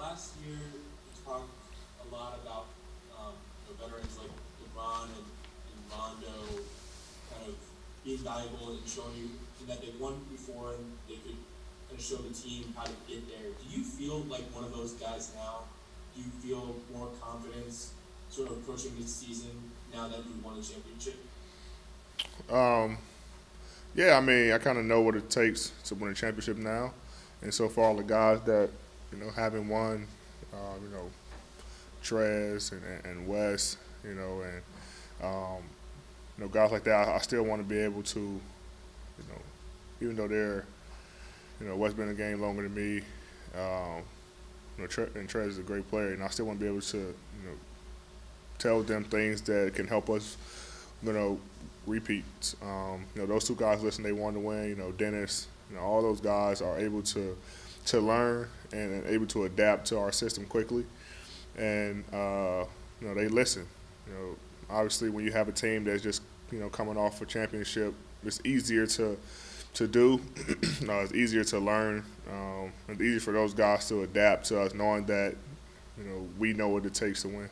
last year we talked a lot about veterans like LeBron and Rondo kind of being valuable and showing that they won before and they could kind of show the team how to get there. Do you feel like one of those guys now? Do you feel more confidence sort of approaching this season now that you won a championship? Um, yeah, I mean, I kind of know what it takes to win a championship now, and so far the guys that haven't won, you know, Trez and Wes, and um, guys like that, I still want to be able to, even though they're, Wes been in the game longer than me, um, and Trez is a great player, and I still want to be able to, tell them things that can help us, repeat. Those two guys, listen, they want to win. Dennis, all those guys are able to learn and able to adapt to our system quickly, and they listen. Obviously, when you have a team that's just coming off a championship, it's easier to do. It's easier to learn. It's easier for those guys to adapt to us, knowing that we know what it takes to win.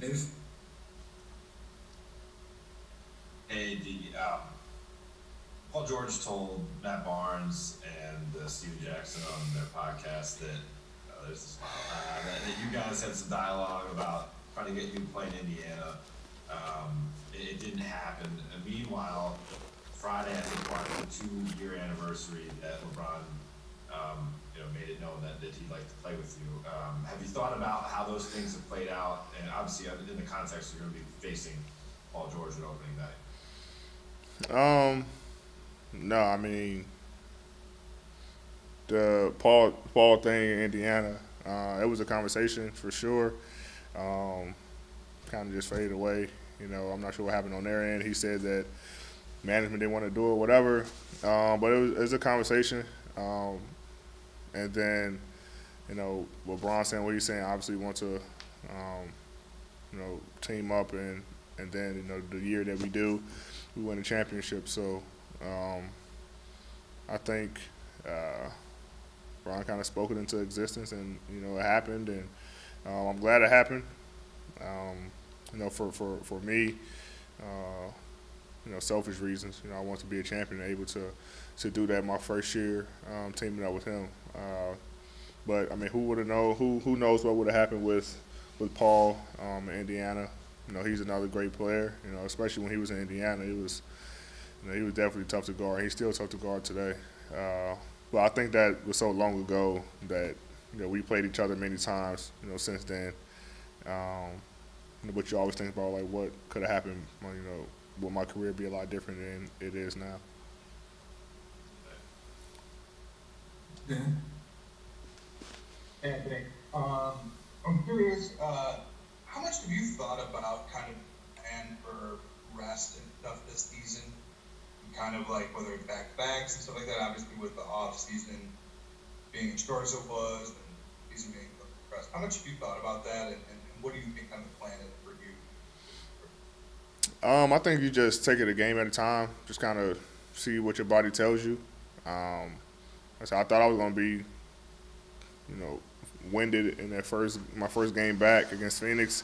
Dave? Hey, Paul George told Matt Barnes and Steven Jackson on their podcast that there's a smile, that you guys had some dialogue about trying to get you to play in Indiana. It didn't happen. And meanwhile, Friday I think marked the 2-year anniversary that LeBron made it known that he'd like to play with you. Have you thought about how those things have played out? And obviously, in the context, you're going to be facing Paul George at opening night. No, I mean the Paul thing in Indiana. It was a conversation for sure. Kind of just faded away. I'm not sure what happened on their end. He said that management didn't want to do it, whatever. But it was a conversation. And then, LeBron saying what he's saying. Obviously, want to, team up and then the year that we do, we win a championship. So I think Ron kind of spoke it into existence, and it happened, and I'm glad it happened. For me, selfish reasons. I want to be a champion and able to do that my first year teaming up with him. But I mean, who would have known? Who knows what would have happened with Paul in Indiana? He's another great player. Especially when he was in Indiana, he was definitely tough to guard. He's still tough to guard today. But I think that was so long ago that we played each other many times. Since then. But you always think about like what could have happened. Will my career be a lot different than it is now? Dan? Anthony, I'm curious, how much have you thought about kind of plan for rest and stuff this season? Kind of like whether it's back-to-backs and stuff like that, obviously with the off-season being as short as it was and season being compressed. How much have you thought about that, and what do you think kind of the plan is for you? I think you just take it a game at a time. Just kind of see what your body tells you. So I thought I was going to be, winded in my first game back against Phoenix.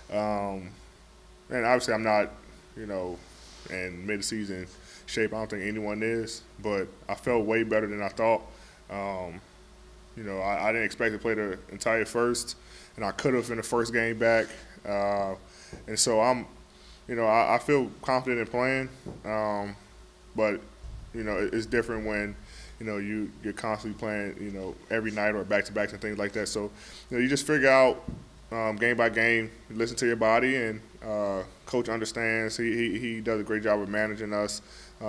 And obviously I'm not, in mid-season shape. I don't think anyone is, but I felt way better than I thought. I didn't expect to play the entire first, and I could have in the first game back. And so I feel confident in playing, but it's different when you're constantly playing every night or back-to-backs and things like that. So you just figure out game by game, listen to your body, and coach understands. He does a great job of managing us,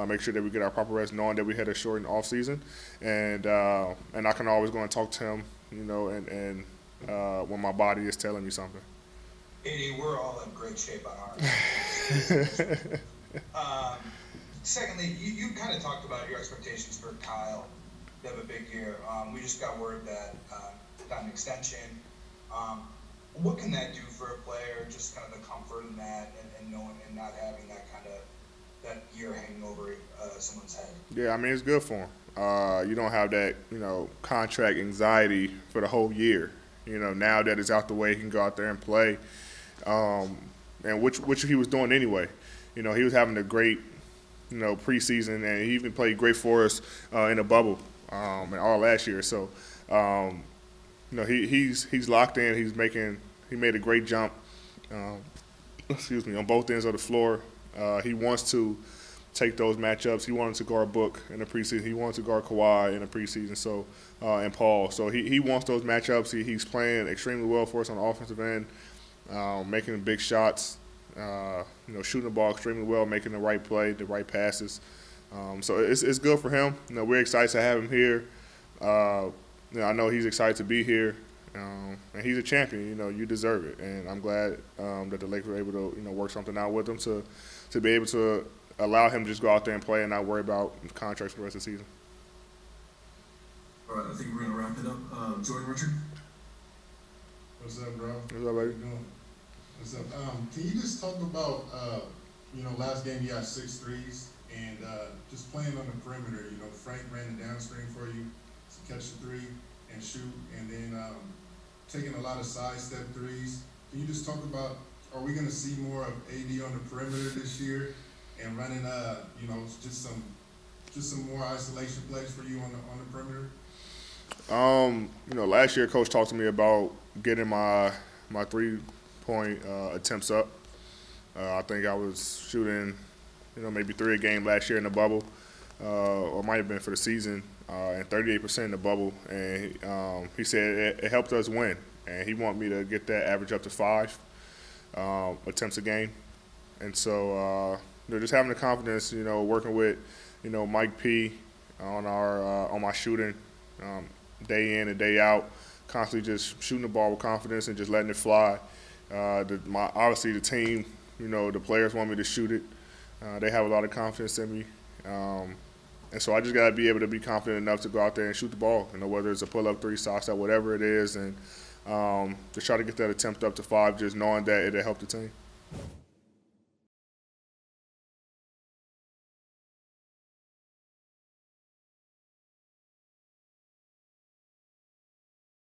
make sure that we get our proper rest, knowing that we had a shortened off season, and I can always go and talk to him, and when my body is telling me something. AD, we're all in great shape on our secondly, you kind of talked about your expectations for Kyle to have a big year. We just got word that got an extension. What can that do for a player? Just kind of the comfort in that, and knowing and not having that kind of that year hanging over someone's head. Yeah, I mean it's good for him. you don't have that, contract anxiety for the whole year. Now that it's out the way, he can go out there and play, and which he was doing anyway. He was having a great, preseason, and he even played great for us in the bubble and all last year. So, he's locked in. He made a great jump. On both ends of the floor. He wants to take those matchups. He wanted to guard Book in the preseason. He wanted to guard Kawhi in the preseason. So, and Paul. So he wants those matchups. He's playing extremely well for us on the offensive end, making big shots. Shooting the ball extremely well, making the right play, the right passes. So it's good for him. We're excited to have him here. I know he's excited to be here. And he's a champion. You deserve it. And I'm glad that the Lakers were able to, work something out with him to be able to allow him to just go out there and play and not worry about contracts for the rest of the season. All right, I think we're going to wrap it up. Jordan Richard? What's up, bro? What's up, baby? What's up? Can you just talk about, last game you got 6 threes and just playing on the perimeter. Frank ran the downstream for you to catch the three and shoot, and then taking a lot of sidestep threes. Can you just talk about, are we going to see more of AD on the perimeter this year and running, just some more isolation plays for you on the perimeter? Last year, Coach talked to me about getting my 3-point attempts up. I think I was shooting, maybe 3 a game last year in the bubble, or it might have been for the season, and 38% in the bubble. And he said it helped us win, and he wanted me to get that average up to 5 attempts a game. And so, just having the confidence, working with, Mike P on my shooting, day in and day out, constantly just shooting the ball with confidence and just letting it fly. Obviously the team, the players want me to shoot it. They have a lot of confidence in me. And so I just got to be able to be confident enough to go out there and shoot the ball, whether it's a pull-up 3, sock shot, whatever it is, and just try to get that attempt up to 5, just knowing that it'll help the team.